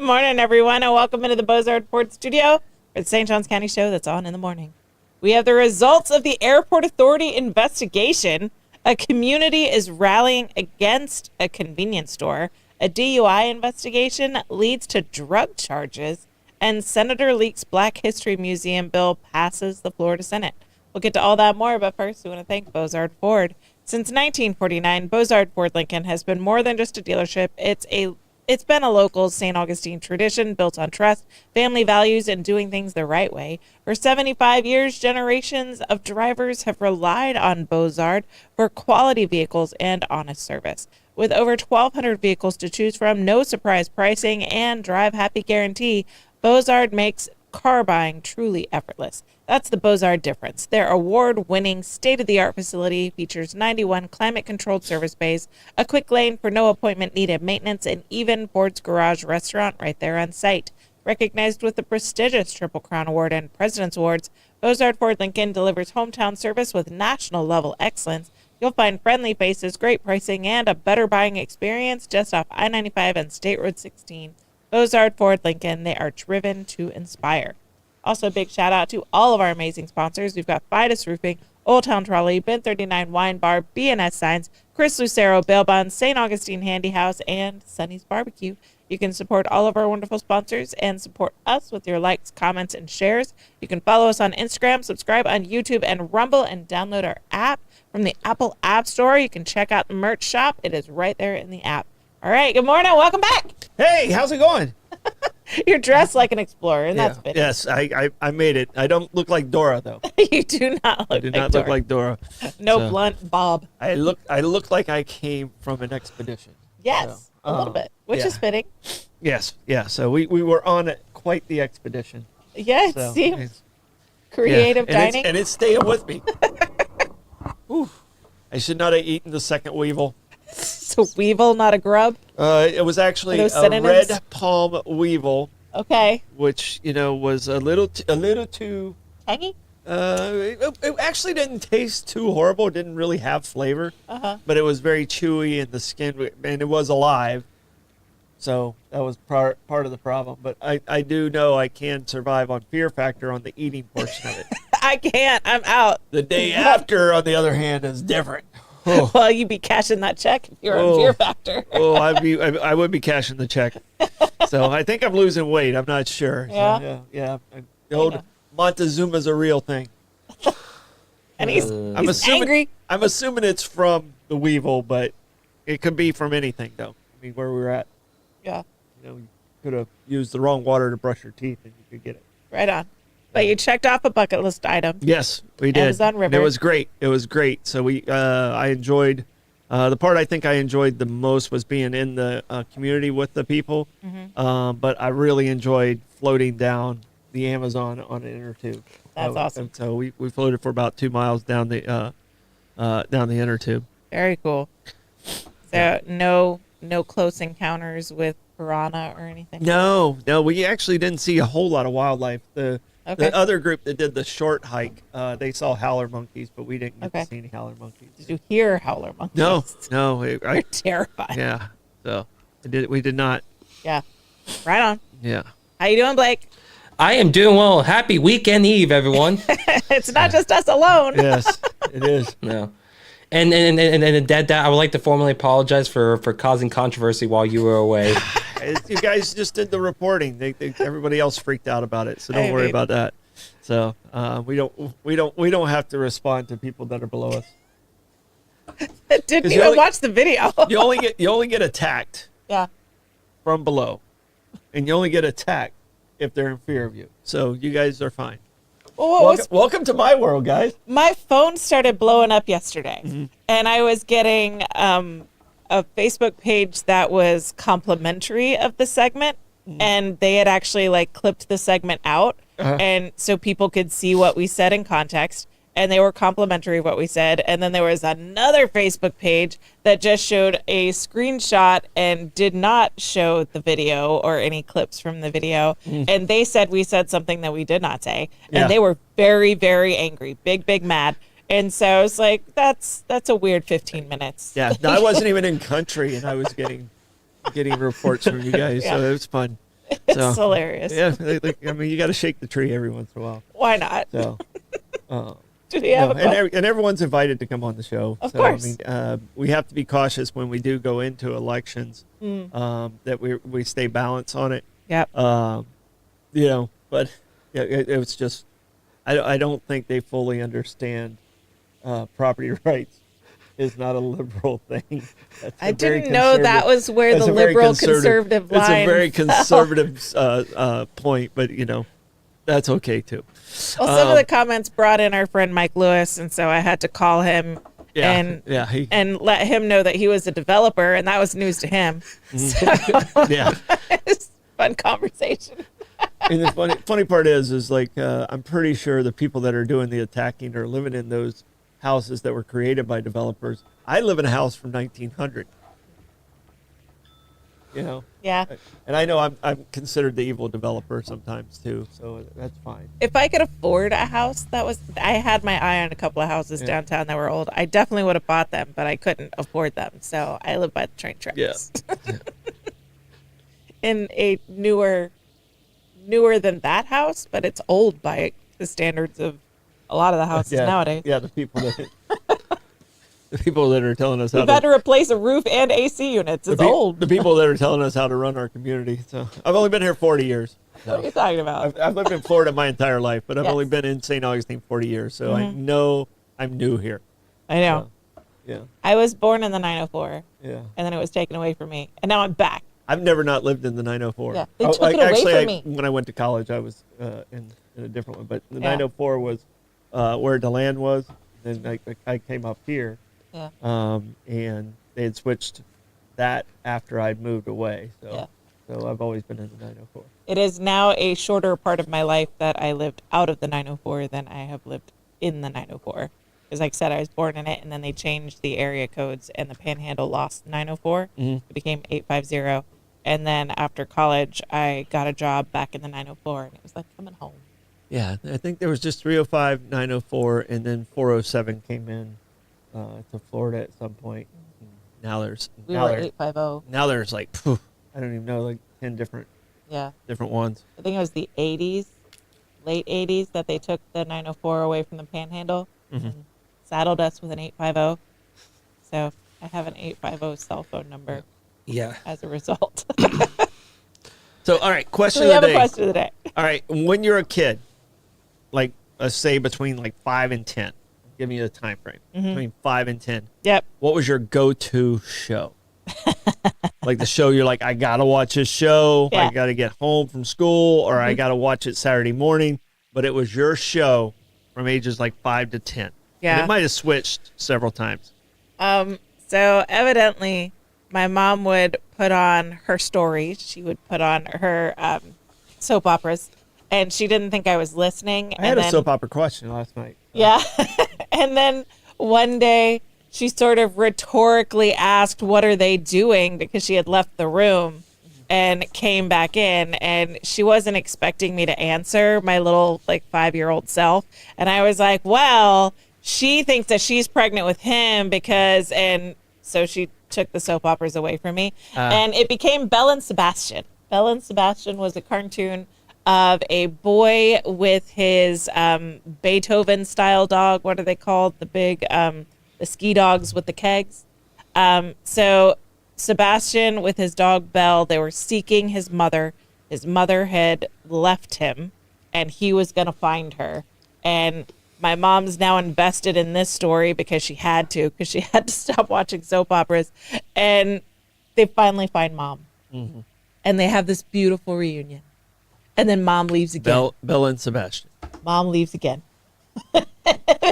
Good morning, everyone, and welcome into the Bozard Ford Studio for the St. Johns County show that's on in the morning. We have the results of the Airport Authority investigation. A community is rallying against a convenience store. A DUI investigation leads to drug charges, and Senator Leak's Black History Museum bill passes the Florida Senate. We'll get to all that more, but first we want to thank Bozard Ford. Since 1949, Bozard Ford Lincoln has been more than just a dealership. It's been a local St. Augustine tradition built on trust, family values, and doing things the right way. For 75 years, generations of drivers have relied on Bozard for quality vehicles and honest service. With over 1,200 vehicles to choose from, no surprise pricing, and drive happy guarantee, Bozard makes car buying truly effortless. That's the Bozard difference. Their award-winning, state-of-the-art facility features 91 climate-controlled service bays, a quick lane for no appointment-needed maintenance, and even Ford's Garage restaurant right there on site. Recognized with the prestigious Triple Crown Award and President's Awards, Bozard Ford Lincoln delivers hometown service with national-level excellence. You'll find friendly faces, great pricing, and a better buying experience just off I-95 and State Road 16. Bozard Ford Lincoln, they are driven to inspire. Also, a big shout out to all of our amazing sponsors. We've got Fidus Roofing, Old Town Trolley, Ben 39 Wine Bar, B&S Signs, Chris Lucero Bail Bonds, St. Augustine Handy House, and Sonny's Barbecue. You can support all of our wonderful sponsors and support us with your likes, comments, and shares. You can follow us on Instagram, subscribe on YouTube and Rumble, and download our app from the Apple App Store. You can check out the merch shop. It is right there in the app. All right, good morning. Welcome back. Hey, how's it going? You're dressed like an explorer, and that's fitting. Yes, I made it. I don't look like Dora, though. You do not look look like Dora. No blunt bob. I look like I came from an expedition. Yes, a little bit, which is fitting. Yes, yeah. So we were on quite the expedition. Yeah, it seems creative dining. And it's staying with me. I should not have eaten the second weevil. So weevil, not a grub? It was actually a red palm weevil. Okay. Which, was a little too... Tangy? It actually didn't taste too horrible. It didn't really have flavor. But it was very chewy in the skin, and it was alive. So that was part of the problem. But I do know I can survive on Fear Factor on the eating portion of it. I can't. I'm out. The day after, on the other hand, is different. Oh. Well, you'd be cashing that check if you're on Fear Factor. I would be cashing the check. So I think I'm losing weight. I'm not sure. Yeah. So, yeah. The old Montezuma's a real thing. And he's angry. I'm assuming it's from the weevil, but it could be from anything, though. I mean, where we were at. Yeah. You could have used the wrong water to brush your teeth, and you could get it. Right on. But you checked off a bucket list item. Yes, we did. Amazon River. And it was great. It was great. So I enjoyed, the part I think I enjoyed the most was being in the community with the people. But I really enjoyed floating down the Amazon on an inner tube. That's awesome. And so we floated for about 2 miles down the inner tube. Very cool. So no close encounters with piranha or anything? No, we actually didn't see a whole lot of wildlife. The other group that did the short hike, they saw howler monkeys, but we didn't get to see any howler monkeys. Did you hear howler monkeys? No. They're terrifying. Yeah, so we did not. Yeah, right on. Yeah. How you doing, Blake? I am doing well. Happy weekend eve, everyone. It's not just us alone. Yes, it is. No. And Dad, I would like to formally apologize for causing controversy while you were away. You guys just did the reporting. Everybody else freaked out about it, so don't worry about that. So we don't have to respond to people that are below us. Didn't even watch the video. you only get attacked. Yeah. From below, and you only get attacked if they're in fear of you. So you guys are fine. Well, welcome to my world, guys. My phone started blowing up yesterday, and I was getting a Facebook page that was complimentary of the segment, and they had actually clipped the segment out, and so people could see what we said in context, and they were complimentary of what we said. And then there was another Facebook page that just showed a screenshot and did not show the video or any clips from the video. And they said we said something that we did not say. And they were very, very angry, big mad. And so I was like, that's a weird 15 minutes. Yeah, I wasn't even in country, and I was getting reports from you guys, so it was fun. It's hilarious. Yeah, I mean, you got to shake the tree every once in a while. Why not? So, Do they have a and everyone's invited to come on the show. Of so, course. I mean, we have to be cautious when we do go into elections that we stay balanced on it. Yep. But yeah, it was just I don't think they fully understand property rights is not a liberal thing. That's I a very didn't know that was where that's the a very liberal conservative line It's a very fell. conservative point, but that's okay too. Well, some of the comments brought in our friend Mike Lewis, and so I had to call him and let him know that he was a developer, and that was news to him. So Yeah. it's a fun conversation. And the funny part is like I'm pretty sure the people that are doing the attacking are living in those houses that were created by developers. I live in a house from 1900. Yeah. And I know I'm considered the evil developer sometimes too, so that's fine. If I could afford a house I had my eye on a couple of houses downtown that were old, I definitely would have bought them, but I couldn't afford them. So I live by the train tracks. Yeah. In a newer than that house, but it's old by the standards of a lot of the houses nowadays. Yeah, the people that are telling us We've had to replace a roof and AC units. It's old. The people that are telling us how to run our community. So I've only been here 40 years. What are you talking about? I've lived in Florida my entire life, but I've Yes. only been in St. Augustine 40 years, so I know I'm new here. I know. Yeah, I was born in the 904, yeah. and then it was taken away from me, and now I'm back. I've never not lived in the 904. Yeah, they took it away from me. When I went to college, I was in a different one, but the Yeah. 904 was where DeLand was. Then I came up here. Yeah. And they had switched that after I'd moved away. Yeah. So I've always been in the 904. It is now a shorter part of my life that I lived out of the 904 than I have lived in the 904. Because like I said, I was born in it, and then they changed the area codes, and the Panhandle lost 904. It became 850. And then after college, I got a job back in the 904, and it was like coming home. Yeah, I think there was just 305, 904, and then 407 came in to Florida at some point. Now there's We were 850. now there's like I don't even know, like 10 different Yeah. ones. I think it was the 80s, late 80s, that they took the 904 away from the Panhandle and saddled us with an 850. So I have an 850 cell phone number Yeah. as a result. So all right, question So we of have the a day. question of the day. All right, when you're a kid, like let's say between like 5 and 10, give me a time frame between 5 and 10. Yep. What was your go-to show? Like the show you're like, I gotta watch this show. Yeah. I gotta get home from school, or I gotta watch it Saturday morning. But it was your show from ages like 5 to 10. Yeah. And it might have switched several times. So evidently, my mom would put on her stories. She would put on her soap operas, and she didn't think I was listening. I had a soap opera question last night. Yeah. And then one day she sort of rhetorically asked, "What are they doing?" because she had left the room and came back in, and she wasn't expecting me to answer, my little like 5-year-old self. And I was like, well, she thinks that she's pregnant with him because, and so she took the soap operas away from me. And it became Belle and Sebastian. Belle and Sebastian was a cartoon of a boy with his Beethoven style dog. What are they called? The big, the ski dogs with the kegs. So Sebastian with his dog Belle, they were seeking his mother. His mother had left him, and he was going to find her. And my mom's now invested in this story because she had to stop watching soap operas. And they finally find mom. And they have this beautiful reunion. And then mom leaves again. Belle and Sebastian. Mom leaves again.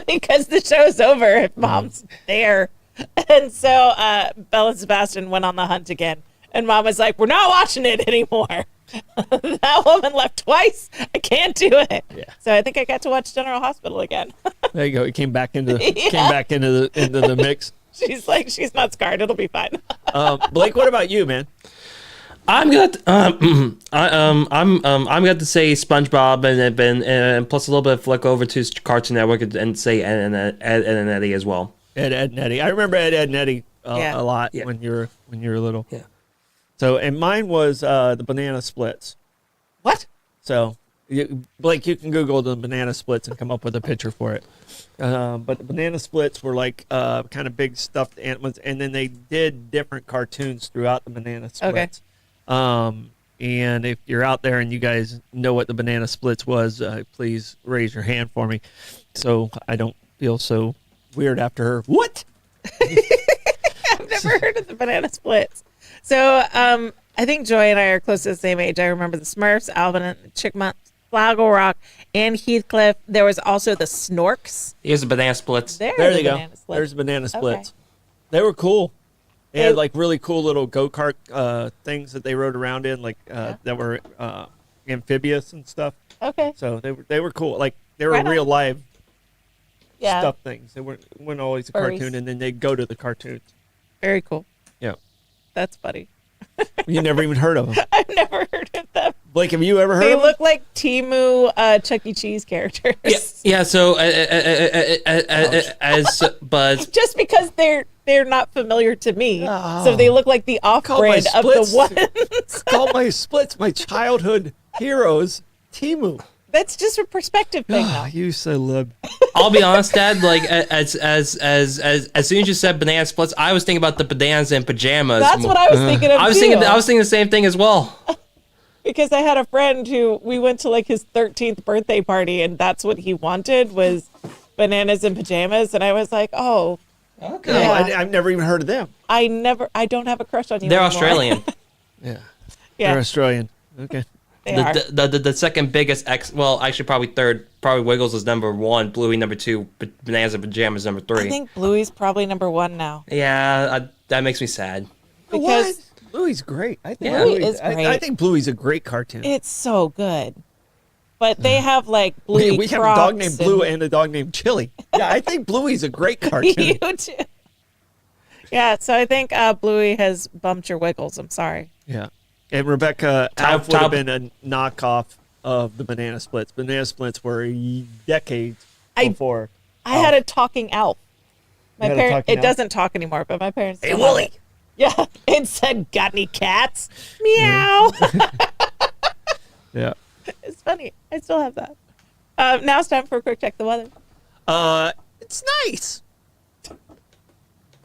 Because the show's over if mom's there. And so Belle and Sebastian went on the hunt again. And mom was like, we're not watching it anymore. That woman left twice. I can't do it. Yeah. So I think I got to watch General Hospital again. There you go. It came back into the mix. She's like, she's not scarred. It'll be fine. Blake, what about you, man? I'm gonna I'm gonna say SpongeBob and plus a little bit of flick over to Cartoon Network and say Ed and Eddie as well. Ed and Eddie. I remember Ed and Eddie Yeah. a lot Yeah. when you were little. Yeah. So, and mine was the Banana Splits. what? So, Blake, you can Google the banana splits and come up with a picture for it. But the banana splits were like kind of big stuffed animals, and then they did different cartoons throughout the banana splits. And if you're out there and you guys know what the banana splits was, please raise your hand for me, so I don't feel so weird after her. What? I've never heard of the banana splits. So I think Joy and I are close to the same age. I remember the Smurfs, Alvin and the Chipmunks, Flaggle Rock, and Heathcliff. There was also the Snorks. Here's the banana splits. There the you go. banana splits. There's banana splits. Okay. They were cool. They had like really cool little go-kart things that they rode around in, like that were amphibious and stuff. Okay. So they were cool. Like they were Right on. real live Yeah. stuff things. They weren't always a Furries. cartoon, and then they'd go to the cartoons. Very cool. Yeah. That's funny. You never even heard of them. I've never heard of them. Blake, have you ever heard They of them? look like Timu Chuck E. Cheese characters. Yeah. So but Just because they're not familiar to me, Oh. so they look like the Call my off-brand of the splits. ones. Call my splits my childhood heroes, Timu. That's just a perspective thing, though. You so lib. I'll be honest, Dad. Like as soon as you said banana splits, I was thinking about the bananas and pajamas. That's what I was thinking of I was too. thinking the same thing as well. Because I had a friend who we went to like his 13th birthday party, and that's what he wanted was bananas and pajamas, and I was like, oh, Okay. No, Yeah. I've never even heard of them. I don't have a crush on you. They're anymore. Australian. Yeah. Yeah, They're Australian. Okay. they are. The second biggest well, actually probably third. Probably Wiggles is number 1, Bluey number 2, bananas and pajamas number 3. I think Bluey's probably number 1 now. Yeah, that makes me sad. Because what? Bluey's great. I think Yeah. Bluey is I great. think Bluey's a great cartoon. it's so good. But they have like Bluey we have a dog Crocs named Blue and a dog named Chili. Yeah, I think Bluey's a great cartoon. you too. Yeah, so I think Bluey has bumped your Wiggles. I'm sorry. Yeah. And Rebecca, Alf would have been a knockoff of the banana splits. Banana splits were decades before. I had a talking Alf. My You had a parents. talking It Alf? doesn't talk anymore, but my parents. Hey, still have Willie. it. Yeah, it said, "Got any cats?" Meow. Yeah. It's funny. I still have that. Now it's time for a quick check of the weather. It's nice.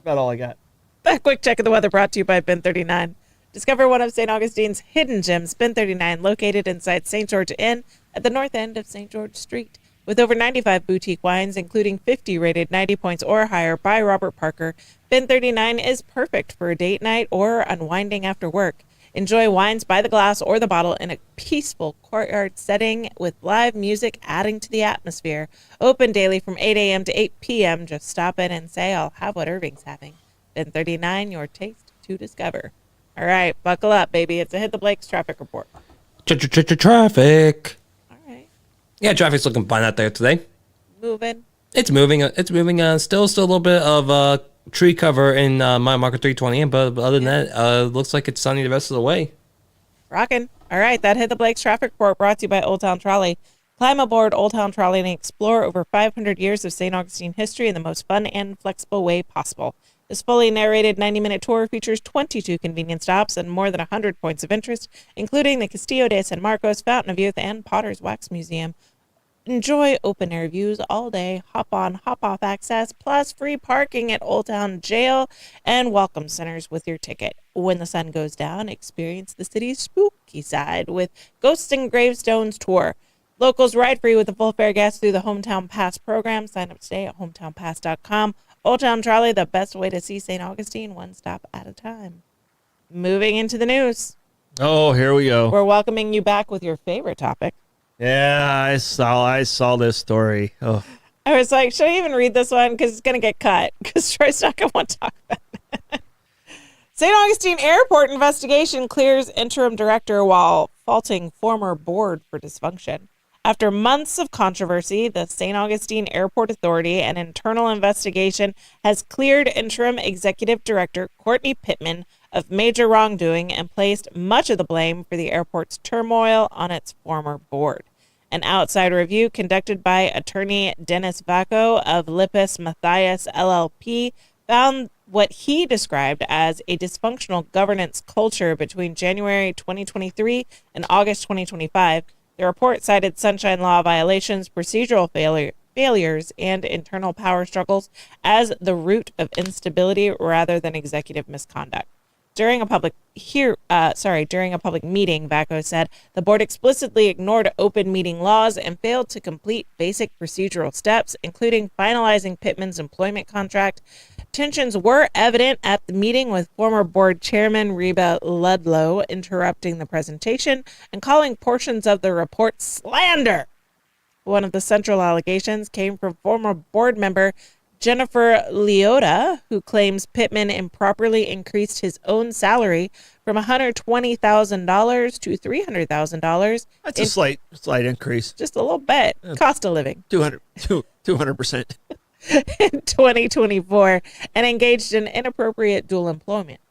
About all I got. That quick check of the weather brought to you by Bin 39. Discover one of St. Augustine's hidden gems, Bin 39, located inside St. George Inn at the north end of St. George Street. With over 95 boutique wines, including 50 rated 90 points or higher by Robert Parker, Bin 39 is perfect for a date night or unwinding after work. Enjoy wines by the glass or the bottle in a peaceful courtyard setting with live music adding to the atmosphere. Open daily from 8 a.m. to 8 p.m. Just stop in and say, I'll have what Irving's having. Bin 39, your taste to discover. All right, buckle up, baby. It's a Hit the Blake's traffic report. Traffic. All right, Yeah, traffic's looking fine out there today. moving. It's moving. It's moving. Still a little bit of tree cover in my market 320, but other than that, looks like it's sunny the rest of the way. Rockin'. All right, that Hit the Blake's traffic report brought to you by Old Town Trolley. Climb aboard Old Town Trolley and explore over 500 years of St. Augustine history in the most fun and flexible way possible. This fully narrated 90-minute tour features 22 convenient stops and more than 100 points of interest, including the Castillo de San Marcos, Fountain of Youth, and Potter's Wax Museum. Enjoy open-air views all day, hop-on, hop-off access, plus free parking at Old Town Jail and welcome centers with your ticket. When the sun goes down, experience the city's spooky side with Ghosts and Gravestones Tour. Locals ride free with a full fare guest through the Hometown Pass program. Sign up today at hometownpass.com. Old Town Trolley, the best way to see St. Augustine, one stop at a time. Moving into the news, Oh, here we go. we're welcoming you back with your favorite topic. Yeah, I saw this story. Oh, I was like, should I even read this one? Because it's going to get cut. Because Troy's not going to want to talk about it. St. Augustine Airport investigation clears interim director while faulting former board for dysfunction. After months of controversy, the St. Augustine Airport Authority, an internal investigation, has cleared interim executive director Courtney Pittman of major wrongdoing and placed much of the blame for the airport's turmoil on its former board. An outside review conducted by attorney Dennis Vacco of Lippis Matthias LLP found what he described as a dysfunctional governance culture between January 2023 and August 2025. The report cited sunshine law violations, procedural failures, and internal power struggles as the root of instability rather than executive misconduct. During a public meeting, Vacco said the board explicitly ignored open meeting laws and failed to complete basic procedural steps, including finalizing Pittman's employment contract. Tensions were evident at the meeting, with former board chairman Reba Ludlow interrupting the presentation and calling portions of the report slander. One of the central allegations came from former board member Jennifer Leota, who claims Pittman improperly increased his own salary from $120,000 to $300,000. That's a slight increase. Just a little bit. Cost of living. 200%. In 2024, and engaged in inappropriate dual employment.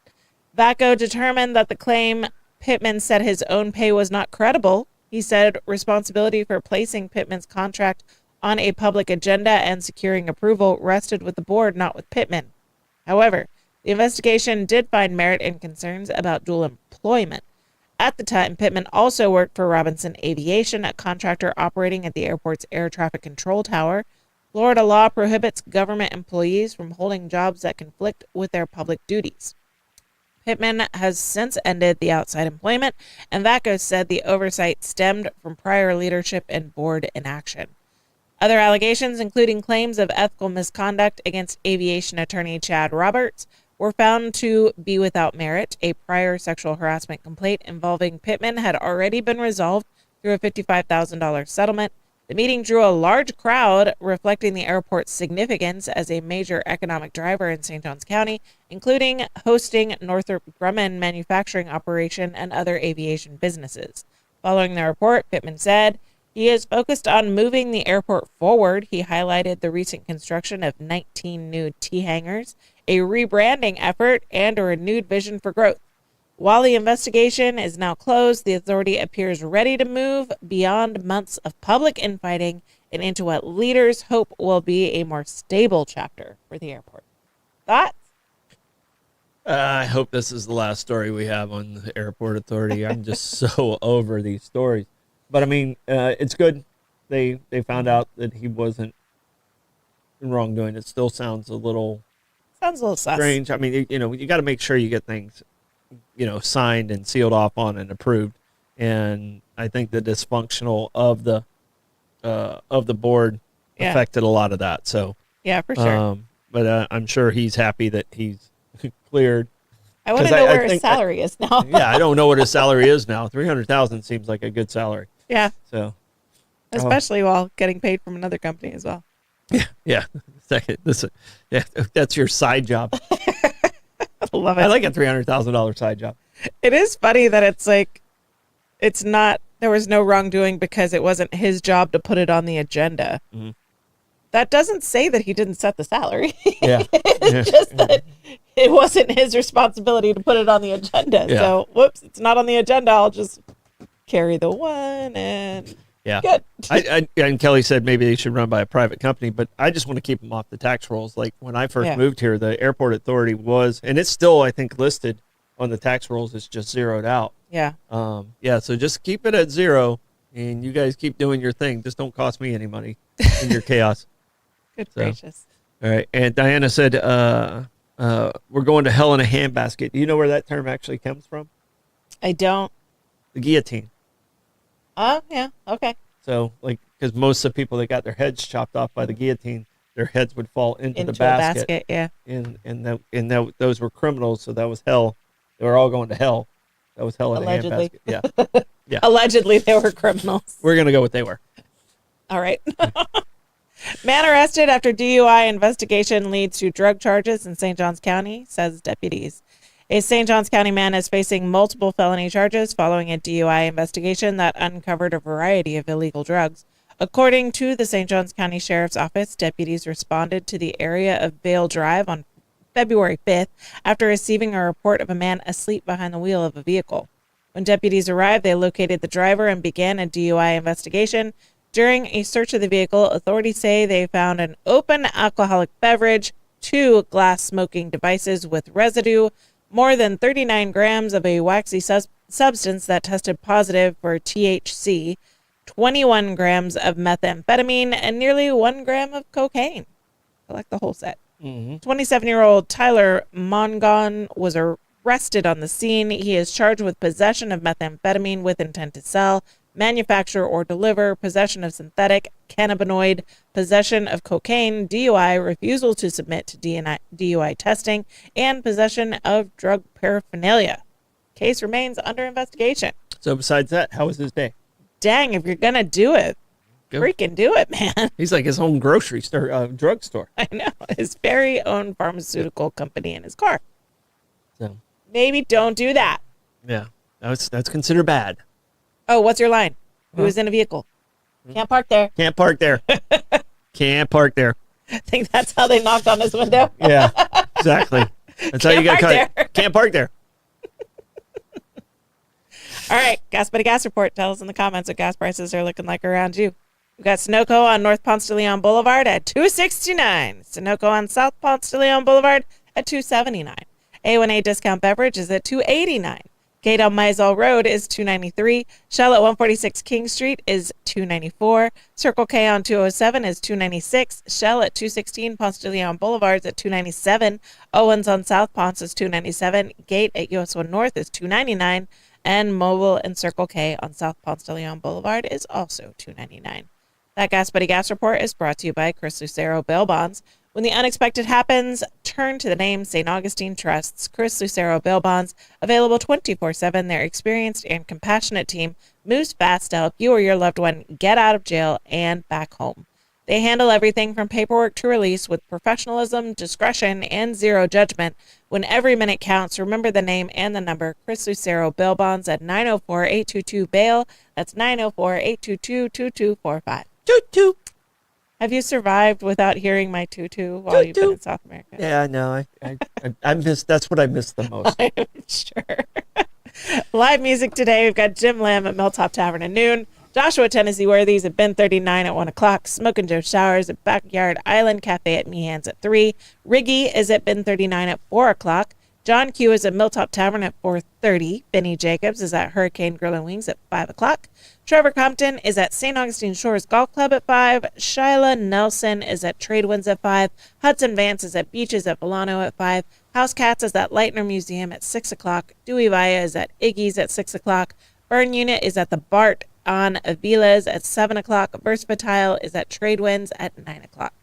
Vacco determined that the claim Pittman said his own pay was not credible. He said responsibility for placing Pittman's contract on a public agenda and securing approval rested with the board, not with Pittman. However, the investigation did find merit in concerns about dual employment. At the time, Pittman also worked for Robinson Aviation, a contractor operating at the airport's air traffic control tower. Florida law prohibits government employees from holding jobs that conflict with their public duties. Pittman has since ended the outside employment, and Vacco said the oversight stemmed from prior leadership and board inaction. Other allegations, including claims of ethical misconduct against aviation attorney Chad Roberts, were found to be without merit. A prior sexual harassment complaint involving Pittman had already been resolved through a $55,000 settlement. The meeting drew a large crowd, reflecting the airport's significance as a major economic driver in St. Johns County, including hosting Northrop Grumman manufacturing operation and other aviation businesses. Following the report, Pittman said he is focused on moving the airport forward. He highlighted the recent construction of 19 new T-hangars, a rebranding effort, and a renewed vision for growth. While the investigation is now closed, the authority appears ready to move beyond months of public infighting and into what leaders hope will be a more stable chapter for the airport. Thoughts? I hope this is the last story we have on the airport authority. I'm just so over these stories. But I mean, it's good. They found out that he wasn't in wrongdoing. It still sounds a little sus. Strange. I mean, you got to make sure you get things, signed and sealed off on and approved. And I think the dysfunctional of the board affected a lot of that. So yeah, for sure. But I'm sure he's happy that he's cleared. I want to know where his salary is now. Yeah, I don't know what his salary is now. $300,000 seems like a good salary. Yeah. So, especially while getting paid from another company as well. Yeah. Second, that's your side job. I love it. I like a $300,000 side job. It is funny that it's like, it's not, there was no wrongdoing because it wasn't his job to put it on the agenda. Mm-hmm. That doesn't say that he didn't set the salary. Yeah. It's just that it wasn't his responsibility to put it on the agenda. Yeah. So, whoops, it's not on the agenda. I'll just carry the one and good. And Kelly said maybe they should run by a private company, but I just want to keep them off the tax rolls. Like when I first moved here, the airport authority was, and it's still, I think, listed on the tax rolls. It's just zeroed out. Yeah. So just keep it at zero, and you guys keep doing your thing. Just don't cost me any money in your chaos. Good gracious. All right. And Diana said, we're going to hell in a handbasket. Do you know where that term actually comes from? I don't. The guillotine. Oh, yeah. Okay. So, because most of the people that got their heads chopped off by the guillotine, their heads would fall into the a basket. Yeah. And those were criminals, so that was hell. They were all going to hell. That was hell in Allegedly. a handbasket. Yeah. Allegedly, they were criminals. We're going to go with they were. All right. Man arrested after DUI investigation leads to drug charges in St. Johns County, says deputies. A St. Johns County man is facing multiple felony charges following a DUI investigation that uncovered a variety of illegal drugs. According to the St. Johns County Sheriff's Office, deputies responded to the area of Vale Drive on February 5th after receiving a report of a man asleep behind the wheel of a vehicle. When deputies arrived, they located the driver and began a DUI investigation. During a search of the vehicle, authorities say they found an open alcoholic beverage, 2 glass smoking devices with residue, more than 39 grams of a waxy substance that tested positive for THC, 21 grams of methamphetamine, and nearly 1 gram of cocaine. Collect the whole set. 27-year-old Tyler Mongon was arrested on the scene. He is charged with possession of methamphetamine with intent to sell, manufacture or deliver, possession of synthetic cannabinoid, possession of cocaine, DUI, refusal to submit to DUI testing, and possession of drug paraphernalia. Case remains under investigation. So besides that, how was his day? Dang, if you're gonna do it, Go. freaking do it, man. He's like his own grocery store, drugstore. I know. His very own pharmaceutical company in his car. So Maybe don't do that. yeah, that's considered bad. Oh, what's your line? Who is in a vehicle? Can't park there. Can't park there. Can't park there. I think that's how they knocked on his window. Yeah, exactly. That's how you got Can't cut. park Can't park there. All right, Gas Buddy Gas Report. Tell us in the comments what gas prices are looking like around you. We've got Sunoco on North Ponce de Leon Boulevard at $2.69. Sunoco on South Ponce de Leon Boulevard at $2.79. A1A Discount Beverage is at $2.89. Gate on Mizell Road is $2.93. Shell at 146 King Street is $2.94. Circle K on 207 is $2.96. Shell at 216 Ponce de Leon Boulevard is at $2.97. Owens on South Ponce is $2.97. Gate at US 1 North is $2.99. And Mobile and Circle K on South Ponce de Leon Boulevard is also $2.99. That Gas Buddy Gas Report is brought to you by Chris Lucero Bail Bonds. When the unexpected happens, turn to the name St. Augustine Trusts. Chris Lucero Bail Bonds, available 24/7. Their experienced and compassionate team moves fast to help you or your loved one get out of jail and back home. They handle everything from paperwork to release with professionalism, discretion, and zero judgment. When every minute counts, remember the name and the number. Chris Lucero Bail Bonds at 904-822-BAIL. That's 904-822-2245. Toot. Have you survived without hearing my tutu while you've been in South America? Yeah, no, I miss. That's what I miss the most. I'm sure. Live music today. We've got Jim Lamb at Milltop Tavern at noon. Joshua Tennessee Worthies at Ben 39 at 1 o'clock. Smokin' Joe Showers at Backyard Island Cafe at Meehan's at 3. Riggy is at Ben 39 at 4 o'clock. John Q is at Milltop Tavern at 4:30. Benny Jacobs is at Hurricane Grill and Wings at 5 o'clock. Trevor Compton is at St. Augustine Shores Golf Club at 5. Shyla Nelson is at Tradewinds at 5. Hudson Vance is at Beaches at Volano at 5. House Cats is at Leitner Museum at 6 o'clock. Dewey Vaya is at Iggy's at 6 o'clock. Burn Unit is at the Bart on Avila's at 7 o'clock. Versatile is at Tradewinds at 9 o'clock.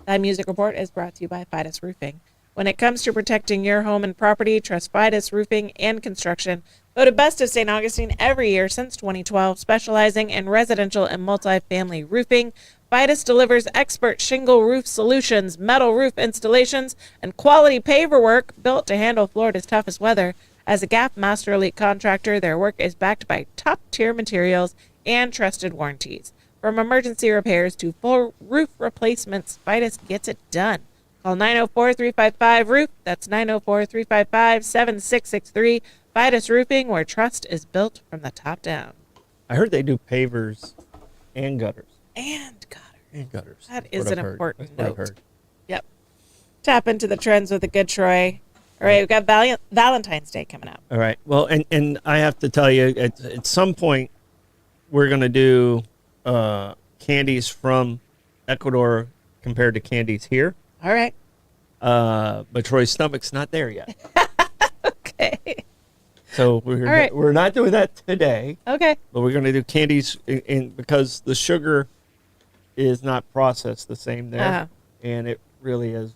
That music report is brought to you by Fidus Roofing. When it comes to protecting your home and property, trust Fidus Roofing and Construction. Voted Best of St. Augustine every year since 2012, specializing in residential and multifamily roofing. Fidus delivers expert shingle roof solutions, metal roof installations, and quality paver work built to handle Florida's toughest weather. As a GAP Master Elite contractor, their work is backed by top-tier materials and trusted warranties. From emergency repairs to full roof replacements, Fidus gets it done. Call 904-355-ROOF. That's 904-355-7663. Fidus Roofing, where trust is built from the top down. I heard they do pavers and gutters. And gutter. And gutters. That That's is what an I've heard. important That's what I've note. heard. Yep. Tap into the trends with a good Troy. All right, we've got Valentine's Day coming up. All right. Well, and I have to tell you, at some point, we're going to do candies from Ecuador compared to candies here. All right. But Troy's stomach's not there yet. Okay. So we're All right. we're not doing that today, Okay. but we're going to do candies in because the sugar is not processed the same there, Uh-huh. and it really is.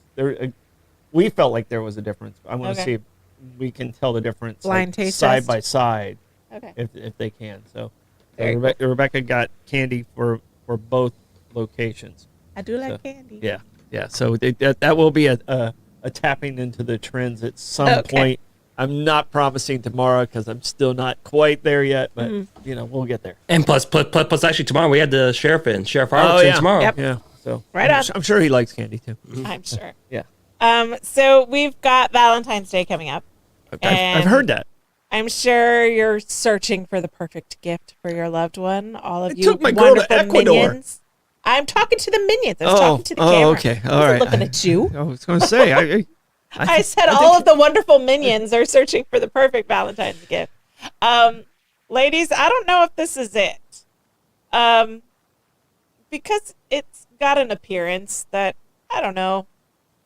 We felt like there was a difference. I want to Okay. see if we can tell the difference Blind like, taste side test? by side Okay. if they can. So Very Rebecca got candy for both locations. I do like So, candy. Yeah. So that will be a tapping into the trends at some Okay. point. I'm not promising tomorrow because I'm still not quite there yet, but we'll get there. And plus, actually tomorrow we had the sheriff in. Sheriff Oh, Robertson yeah. tomorrow. Yep. Yeah. So Right on. I'm sure he likes candy too. I'm sure. Yeah. So we've got Valentine's Day coming up. I've heard that. I'm sure you're searching for the perfect gift for your loved one. All of I you took my girl to wonderful Ecuador. minions. I'm talking to the minions. I was talking to the camera. Okay. I All wasn't right. looking at you. I was going to say, I said all of the wonderful minions are searching for the perfect Valentine's gift. Ladies, I don't know if this is it. Because it's got an appearance that, I don't know.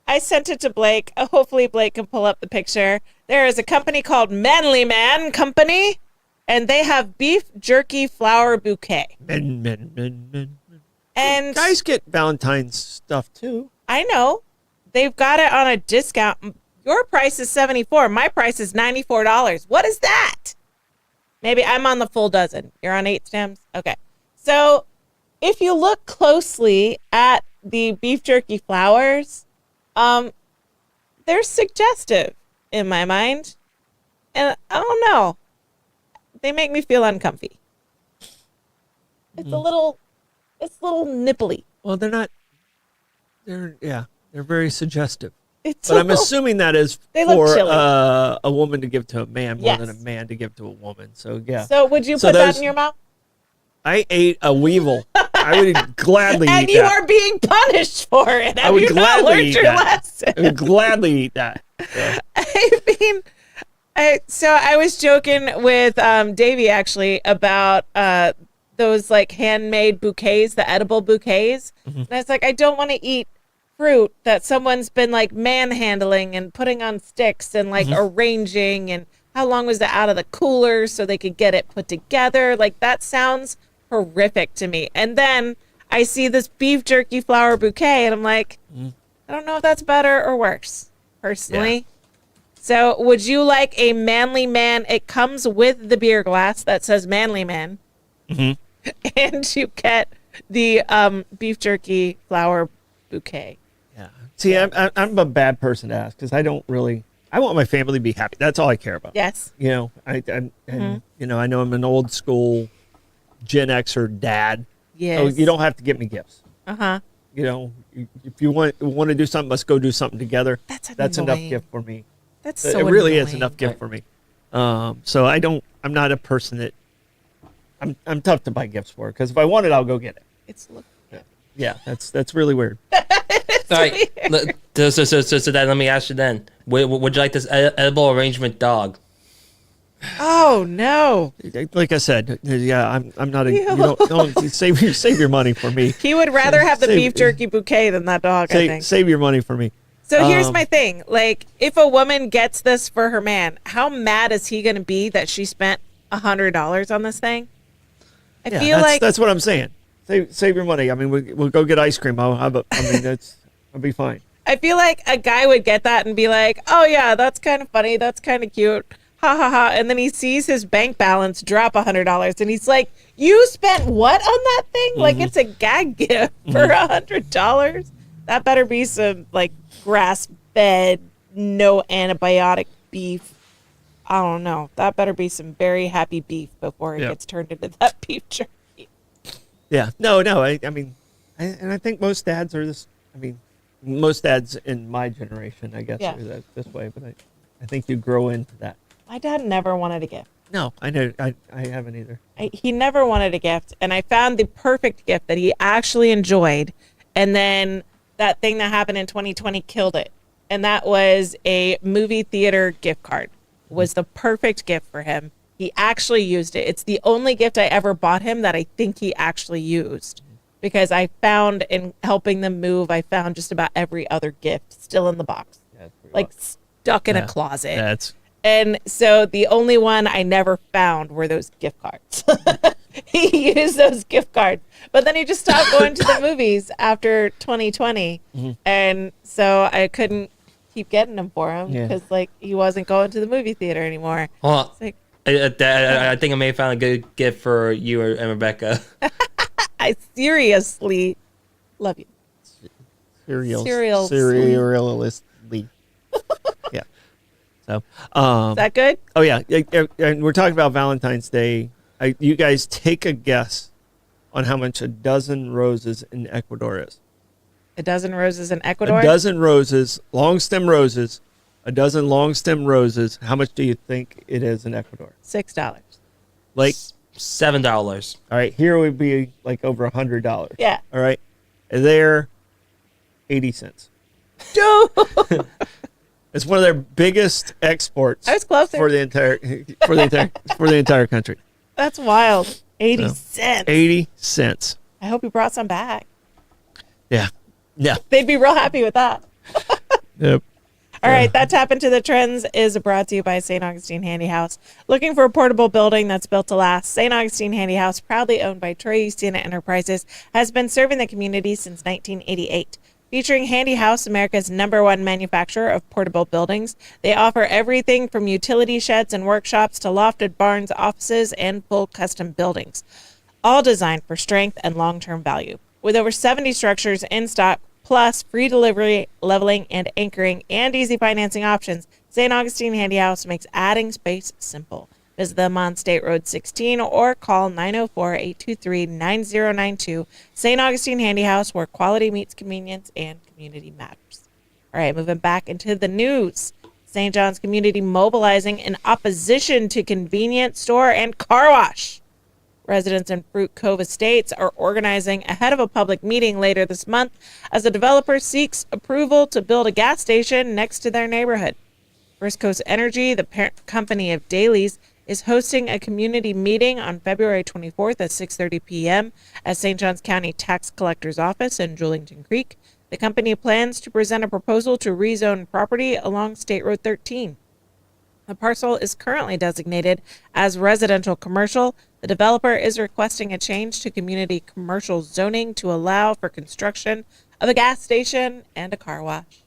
I sent it to Blake. Hopefully Blake can pull up the picture. There is a company called Manly Man Company, and they have beef jerky flower bouquet. Men. And Guys get Valentine's stuff too. I know. They've got it on a discount. Your price is $74. My price is $94. What is that? Maybe I'm on the full dozen. You're on 8 stems? Okay. So if you look closely at the beef jerky flowers, they're suggestive in my mind. And I don't know. They make me feel uncomfy. It's a little nipply. Well, they're not. They're very suggestive. It's But a I'm little- assuming that is They look for chilly. a woman to give to a man more than a Yes. man to give to a woman. So yeah. So would you So put that those- in your mouth? I ate a weevil. I would gladly And eat you that. are being punished for it. I Have would you not gladly learned eat your that. lesson? I would gladly eat that. So, I mean, so I was joking with Davey actually about those like handmade bouquets, the edible bouquets. And I was like, I don't want to eat fruit that someone's been like manhandling and putting on sticks and like arranging, and how long was it out of the cooler so they could get it put together. Like that sounds horrific to me. And then I see this beef jerky flower bouquet and I'm like, I don't know if that's better or worse, personally. So would you like a Manly Man? It comes with the beer glass that says Manly Man. And you get the beef jerky flower bouquet. yeah. See, I'm a bad person to ask because I don't really. I want my family to be happy. That's all I care about. Yes. You know, and you know, I know I'm an old school Gen Xer dad. Yes. Oh, you don't have to get me gifts. Uh-huh. You know, if you want to do something, let's go do something together. That's enough annoying. gift for me. That's so It really is annoying. enough gift for me. So I'm not a person that I'm tough to buy gifts for because if I want it, I'll go get it. It's Yeah, that's really weird. All right. So then let me ask you then. Would you like this edible arrangement dog? Oh no. Like I said, yeah, I'm not a. Ew. You don't save your money for me. He would rather have the Save- beef jerky bouquet than that dog, I think. Save your money for me. So here's my thing. Like, if a woman gets this for her man, how mad is he going to be that she spent $100 on this thing? I Yeah, feel like that's what I'm saying. Save your money. I mean, we'll go get ice cream. I'll be fine. I feel like a guy would get that and be like, "Oh yeah, that's kind of funny. That's kind of cute." Ha ha ha. And then he sees his bank balance drop $100 and he's like, "You spent what on that thing? Like it's a gag gift for $100? That better be some like grass-fed, no antibiotic beef. I don't know. That better be some very happy beef before it Yeah. gets turned into that beef jerky." Yeah. No. I mean, I think most dads are this. I mean, most dads in my generation, I guess, Yeah. are this way. But I think you grow into that. My dad never wanted a gift. No, I know. I haven't either. He never wanted a gift, and I found the perfect gift that he actually enjoyed, and then that thing that happened in 2020 killed it, and that was a movie theater gift card. Was the perfect gift for him. He actually used it. It's the only gift I ever bought him that I think he actually used, because I found in helping them move, I found just about every other gift still in the box, Yeah, that's pretty like wild. stuck in Yeah. a closet. That's And so the only one I never found were those gift cards. He used those gift cards, but then he just stopped going to the movies after 2020. And so I couldn't keep getting them for him Yeah. because like he wasn't going to the movie theater anymore. Well, It's like, I think I may have found a good gift for you and Rebecca. I seriously love you. serialistly. Yeah. So, Is that good? oh yeah, and we're talking about Valentine's Day. You guys take a guess on how much a dozen roses in Ecuador is. A dozen roses in Ecuador? A dozen roses, long stem roses, a dozen long stem roses. How much do you think it is in Ecuador? $6. Like, $7. all right, here would be like over $100. Yeah. All right. They're 80 cents. Dude, It's one of their biggest exports I was closer. for the entire country. That's wild. 80 So, cents. 80 cents. I hope you brought some back. Yeah. Yeah. They'd be real happy with that. Yep. All right, that Tap Into the Trends is brought to you by St. Augustine Handy House. Looking for a portable building that's built to last? St. Augustine Handy House, proudly owned by Troy Ustina Enterprises, has been serving the community since 1988. Featuring Handy House, America's #1 manufacturer of portable buildings, they offer everything from utility sheds and workshops to lofted barns, offices, and full custom buildings, all designed for strength and long-term value. With over 70 structures in stock, plus free delivery, leveling, and anchoring, and easy financing options, St. Augustine Handy House makes adding space simple. Visit them on State Road 16 or call 904-823-9092. St. Augustine Handy House, where quality meets convenience and community matters. All right, moving back into the news. St. John's community mobilizing in opposition to convenience store and car wash. Residents in Fruit Cove Estates are organizing ahead of a public meeting later this month as a developer seeks approval to build a gas station next to their neighborhood. First Coast Energy, the parent company of Dailies, is hosting a community meeting on February 24th at 6:30 p.m. at St. Johns County Tax Collector's Office in Julington Creek. The company plans to present a proposal to rezone property along State Road 13. The parcel is currently designated as residential commercial. The developer is requesting a change to community commercial zoning to allow for construction of a gas station and a car wash.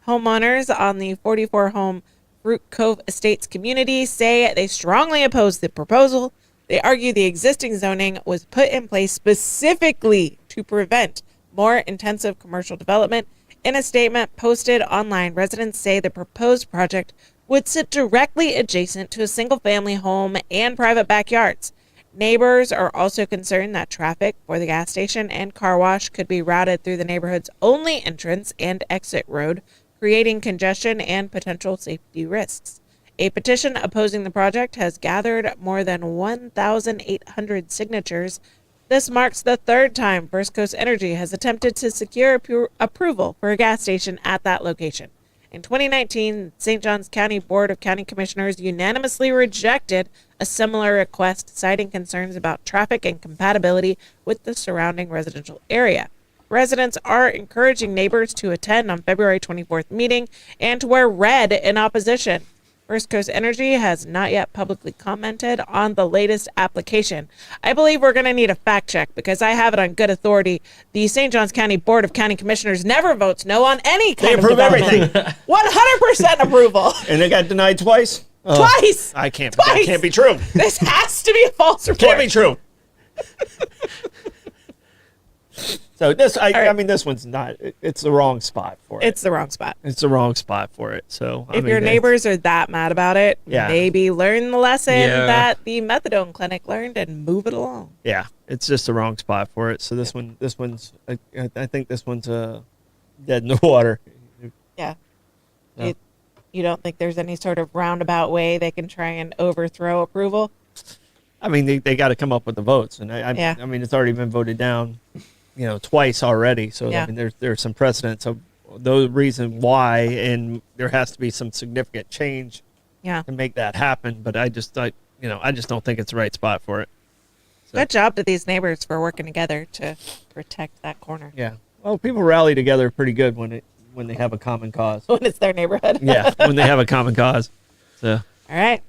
Homeowners on the 44-home Fruit Cove Estates community say they strongly oppose the proposal. They argue the existing zoning was put in place specifically to prevent more intensive commercial development. In a statement posted online, residents say the proposed project would sit directly adjacent to a single-family home and private backyards. Neighbors are also concerned that traffic for the gas station and car wash could be routed through the neighborhood's only entrance and exit road, creating congestion and potential safety risks. A petition opposing the project has gathered more than 1,800 signatures. This marks the third time First Coast Energy has attempted to secure approval for a gas station at that location. In 2019, St. Johns County Board of County Commissioners unanimously rejected a similar request, citing concerns about traffic and compatibility with the surrounding residential area. Residents are encouraging neighbors to attend on February 24th meeting and to wear red in opposition. First Coast Energy has not yet publicly commented on the latest application. I believe we're going to need a fact check because I have it on good authority. The St. Johns County Board of County Commissioners never votes no on any kind of development. They approve everything. 100% approval. And they got denied twice? Oh, Twice. That can't be true. This has to be a false report. Can't be true. So this, right. I mean, this one's not. It's the wrong spot for it. It's the wrong spot. It's the wrong spot for it. So If your neighbors are that mad about it, Yeah. maybe learn the lesson Yeah. that the methadone clinic learned and move it along. yeah, it's just the wrong spot for it. So this one's. I think this one's dead in the water. Yeah. No. You don't think there's any sort of roundabout way they can try and overthrow approval? I mean, they got to come up with the votes, and Yeah. I mean, it's already been voted down, twice already. So Yeah. I mean, there's some precedents of the reason why, and there has to be some significant change Yeah. to make that happen. But I just don't think it's the right spot for it. So, Good job to these neighbors for working together to protect that corner yeah. Well, people rally together pretty good when they have a common cause. when it's their neighborhood. Yeah, when they have a common cause. So All right.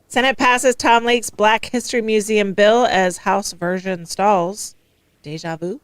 Senate passes Tom Lake's Black History Museum bill as House version stalls. Deja vu?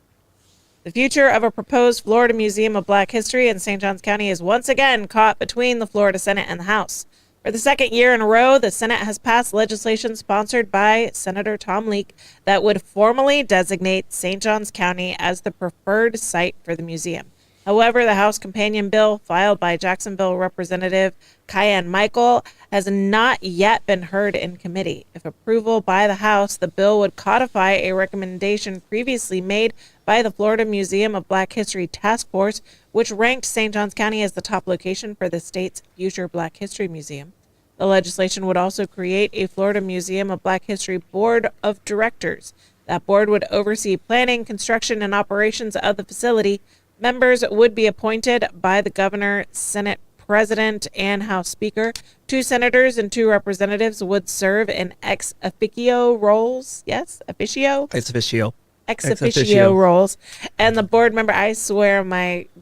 The future of a proposed Florida Museum of Black History in St. Johns County is once again caught between the Florida Senate and the House. For the second year in a row, the Senate has passed legislation sponsored by Senator Tom Leake that would formally designate St. Johns County as the preferred site for the museum. However, the House companion bill filed by Jacksonville Representative Kyan Michael has not yet been heard in committee. If approval by the House, the bill would codify a recommendation previously made by the Florida Museum of Black History Task Force, which ranked St. Johns County as the top location for the state's future Black History Museum. The legislation would also create a Florida Museum of Black History Board of Directors. That board would oversee planning, construction, and operations of the facility. Members would be appointed by the governor, Senate President, and House Speaker. 2 senators and 2 representatives would serve in ex officio roles. Yes, officio? Ex officio. Ex officio roles. And the board member, I swear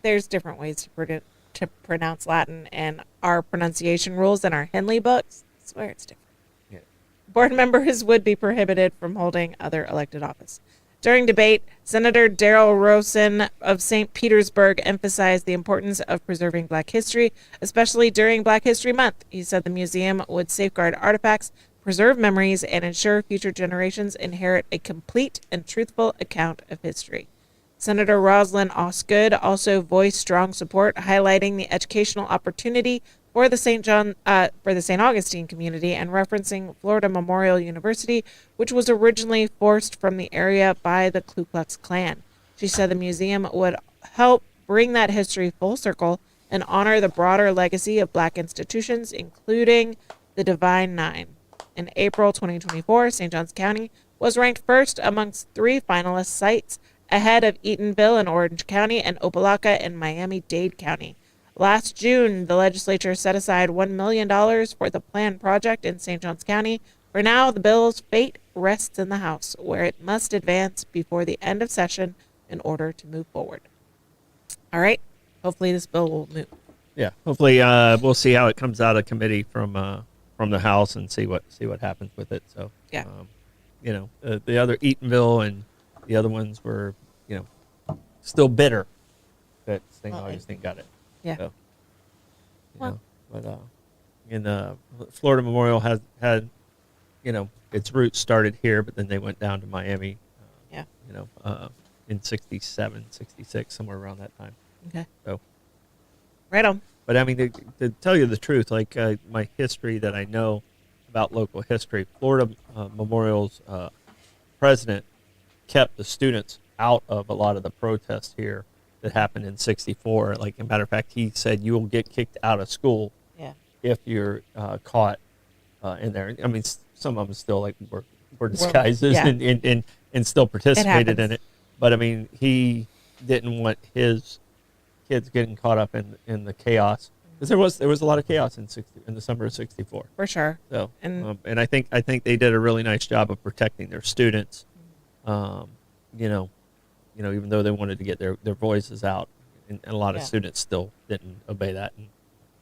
there's different ways to pronounce Latin, and our pronunciation rules in our Henley books, I swear it's different. Yeah. Board members would be prohibited from holding other elected office. During debate, Senator Darrell Rosen of St. Petersburg emphasized the importance of preserving Black history, especially during Black History Month. He said the museum would safeguard artifacts, preserve memories, and ensure future generations inherit a complete and truthful account of history. Senator Rosalynn Osgood also voiced strong support, highlighting the educational opportunity for the St. Augustine community and referencing Florida Memorial University, which was originally forced from the area by the Ku Klux Klan. She said the museum would help bring that history full circle and honor the broader legacy of Black institutions, including the Divine Nine. In April 2024, St. Johns County was ranked first amongst 3 finalist sites, ahead of Eatonville in Orange County and Opelika in Miami-Dade County. Last June, the legislature set aside $1 million for the planned project in St. Johns County. For now, the bill's fate rests in the House, where it must advance before the end of session in order to move forward. All right. Hopefully this bill will move. Yeah. Hopefully, we'll see how it comes out of committee from the House and see what happens with it. So, Yeah. The other Eatonville and the other ones were, still bitter that St. Augustine got it. Yeah. So, Well. and Florida Memorial had its roots started here, but then they went down to Miami. Yeah. In 67, 66, somewhere around that time. Okay. So. Right on. But I mean, to tell you the truth, like my history that I know about local history, Florida Memorial's president kept the students out of a lot of the protests here that happened in 64. Like, as a matter of fact, he said you will get kicked out of school if you're caught in there. I mean, some of them still were disguises and still participated in it. But I mean, he didn't want his kids getting caught up in the chaos, because there was a lot of chaos in the summer of 64. For sure. So and I think they did a really nice job of protecting their students. Even though they wanted to get their voices out, and a lot of students still didn't obey that. And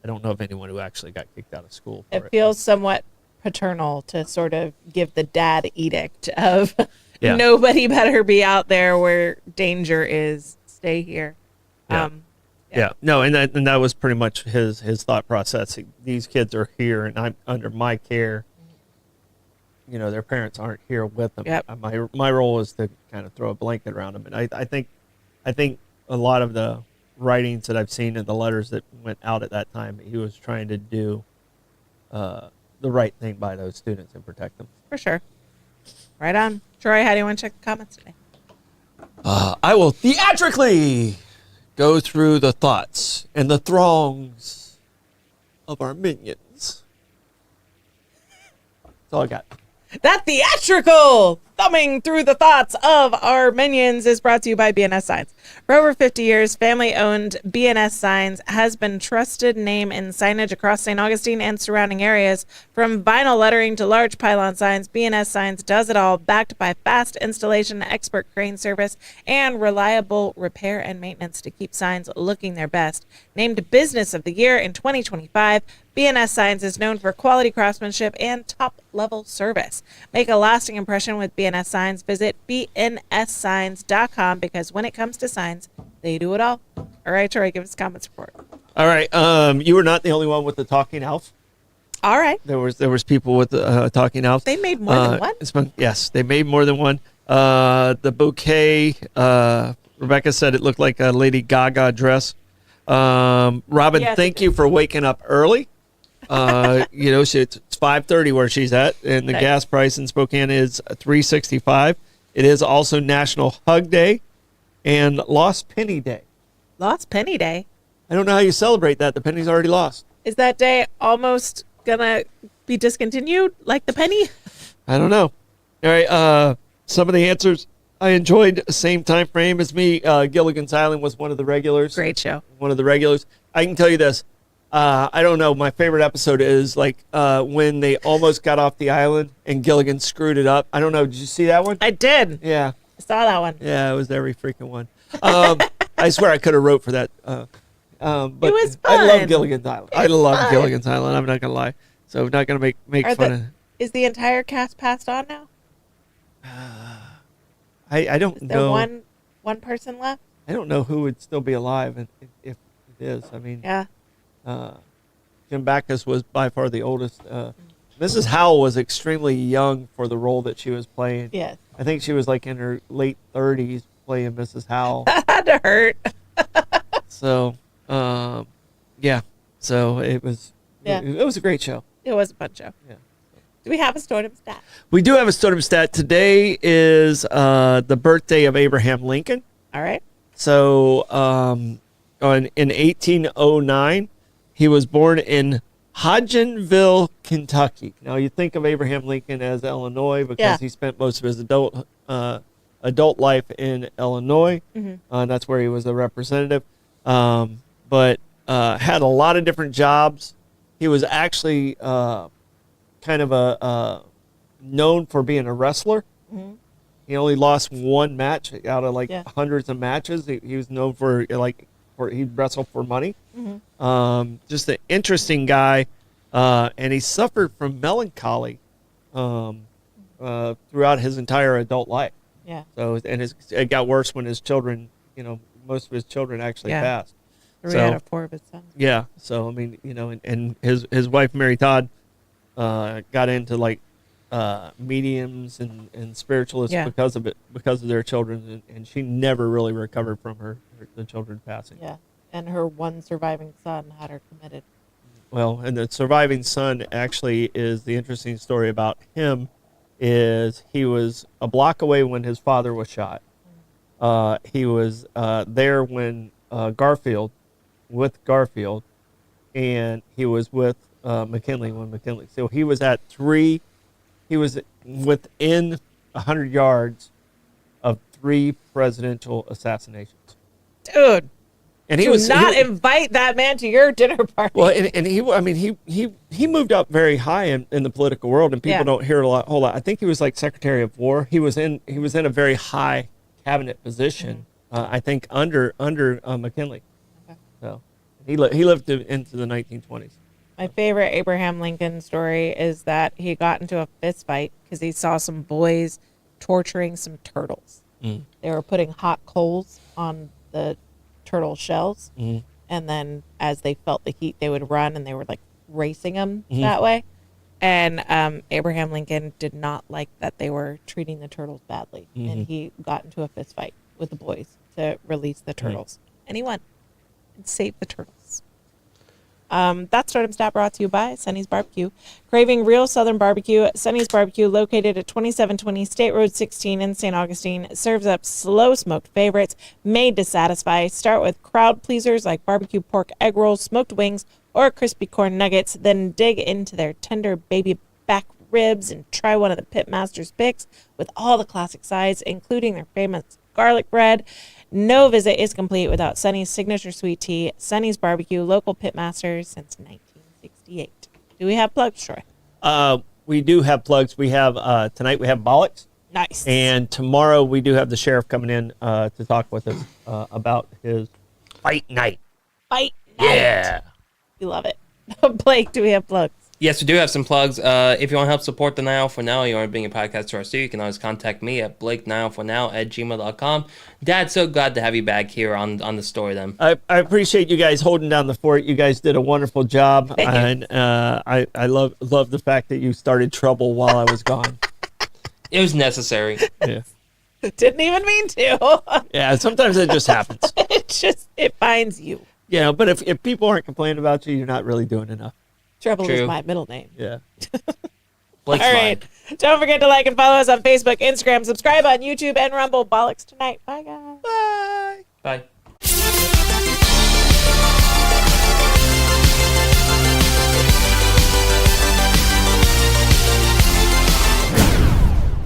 I don't know of anyone who actually got kicked out of school for it. It feels somewhat paternal to sort of give the dad edict of nobody better be out there where danger is. Stay here. No, and that was pretty much his thought process. These kids are here, and I'm under my care. Their parents aren't here with them. Yep. My role is to kind of throw a blanket around them. And I think a lot of the writings that I've seen and the letters that went out at that time, he was trying to do the right thing by those students and protect them. For sure. Right on. Troy, how do you want to check the comments today? I will theatrically go through the thoughts and the throngs of our minions. That's all I got. That theatrical thumbing through the thoughts of our minions is brought to you by BNS Signs. For over 50 years, family-owned BNS Signs has been trusted name in signage across St. Augustine and surrounding areas. From vinyl lettering to large pylon signs, BNS Signs does it all, backed by fast installation, expert crane service, and reliable repair and maintenance to keep signs looking their best. Named Business of the Year in 2025, BNS Signs is known for quality craftsmanship and top-level service. Make a lasting impression with BNS Signs. Visit bnssigns.com, because when it comes to signs, they do it all. All right, Troy, give us a comments report. All right. You were not the only one with the talking elf. All right. There was people with the talking elf. They made more than one? Yes, they made more than one. The bouquet, Rebecca said it looked like a Lady Gaga dress. Robin, Yes, thank you for waking up early. It's 5:30 where she's at, and the Okay. gas price in Spokane is $3.65. It is also National Hug Day and Lost Penny Day. Lost Penny Day. I don't know how you celebrate that. The penny's already lost. Is that day almost gonna be discontinued, like the penny? I don't know. All right. some of the answers I enjoyed. Same time frame as me. Gilligan's Island was one of the regulars. Great show. One of the regulars. I can tell you this. I don't know. My favorite episode is like when they almost got off the island and Gilligan screwed it up. I don't know. Did you see that one? I did. Yeah. I saw that one. Yeah, it was every freaking one. I swear I could have wrote for that. But It was I love fun. Gilligan's Island. I It's love fun. Gilligan's Island. I'm not gonna lie. So I'm not gonna make fun of. Is the entire cast passed on now? I don't Is there know. one person left? I don't know who would still be alive if it is. I mean, Yeah. Jim Backus was by far the oldest. Mrs. Howell was extremely young for the role that she was playing. Yes. I think she was like in her late 30s playing Mrs. Howell. That had to hurt. So, yeah. So it was. Yeah. It was a great show. It was a fun show. Yeah. Do we have a stardom stat? We do have a stardom stat. Today is the birthday of Abraham Lincoln. All right. So, in 1809, he was born in Hodgenville, Kentucky. Now, you think of Abraham Lincoln as Illinois because Yeah. he spent most of his adult life in Illinois. And that's where he was a representative. But had a lot of different jobs. He was actually kind of known for being a wrestler. He only lost one match out of like hundreds of matches. He was known for he'd wrestle for money. Just an interesting guy, and he suffered from melancholy throughout his entire adult life. Yeah. So it got worse when his children, most of his children actually passed. 3 out of 4 of his sons. Yeah. So I mean, and his wife Mary Todd got into like mediums and spiritualists because of their children, and she never really recovered from the children passing. Yeah. And her one surviving son had her committed. Well, and the surviving son actually is the interesting story about him. Is he was a block away when his father was shot. He was there when Garfield, and he was with McKinley when McKinley. So he was at 3. He was within 100 yards of 3 presidential assassinations. Dude. And he Do was not invite that man to your dinner party. well, and he moved up very high in the political world, and people don't hear a whole lot. I think he was like Secretary of War. He was in a very high cabinet position. I think under McKinley. Okay. So he lived into the 1920s. My favorite Abraham Lincoln story is that he got into a fist fight because he saw some boys torturing some turtles. They were putting hot coals on the turtle shells, and then as they felt the heat, they would run, and they were like racing them that way. And Abraham Lincoln did not like that they were treating the turtles badly, and he got into a fist fight with the boys to release the turtles, and he won and saved the turtles. That Stardom Stat brought to you by Sonny's Barbecue. Craving real Southern barbecue, Sonny's Barbecue, located at 2720 State Road 16 in St. Augustine, serves up slow smoked favorites made to satisfy. Start with crowd pleasers like barbecue pork egg rolls, smoked wings, or crispy corn nuggets, then dig into their tender baby back ribs and try one of the Pitmaster's picks with all the classic sides, including their famous garlic bread. No visit is complete without Sonny's signature sweet tea. Sonny's Barbecue, local pitmasters since 1968. Do we have plugs, Troy? We do have plugs. We have tonight we have Bollocks. Nice. And tomorrow we do have the sheriff coming in to talk with us about his fight night. Fight night. Yeah. We love it. Blake, do we have plugs? Yes, we do have some plugs. If you want to help support the Now for Now, you want to bring a podcast to our studio, you can always contact me at blakenow@gmail.com. Dad, so glad to have you back here on the story then. I appreciate you guys holding down the fort. You guys did a wonderful job. Thank you. And I love the fact that you started trouble while I was gone. It was necessary. Yeah. Didn't even mean to. Yeah, sometimes it just happens. It finds you. Yeah, but if people aren't complaining about you, you're not really doing enough. Trouble is True. my middle name. Yeah. Blake's All right. Don't forget to like and follow us on Facebook, Instagram, subscribe on YouTube, and Rumble. Bollocks tonight. Bye, guys. Bye. Bye.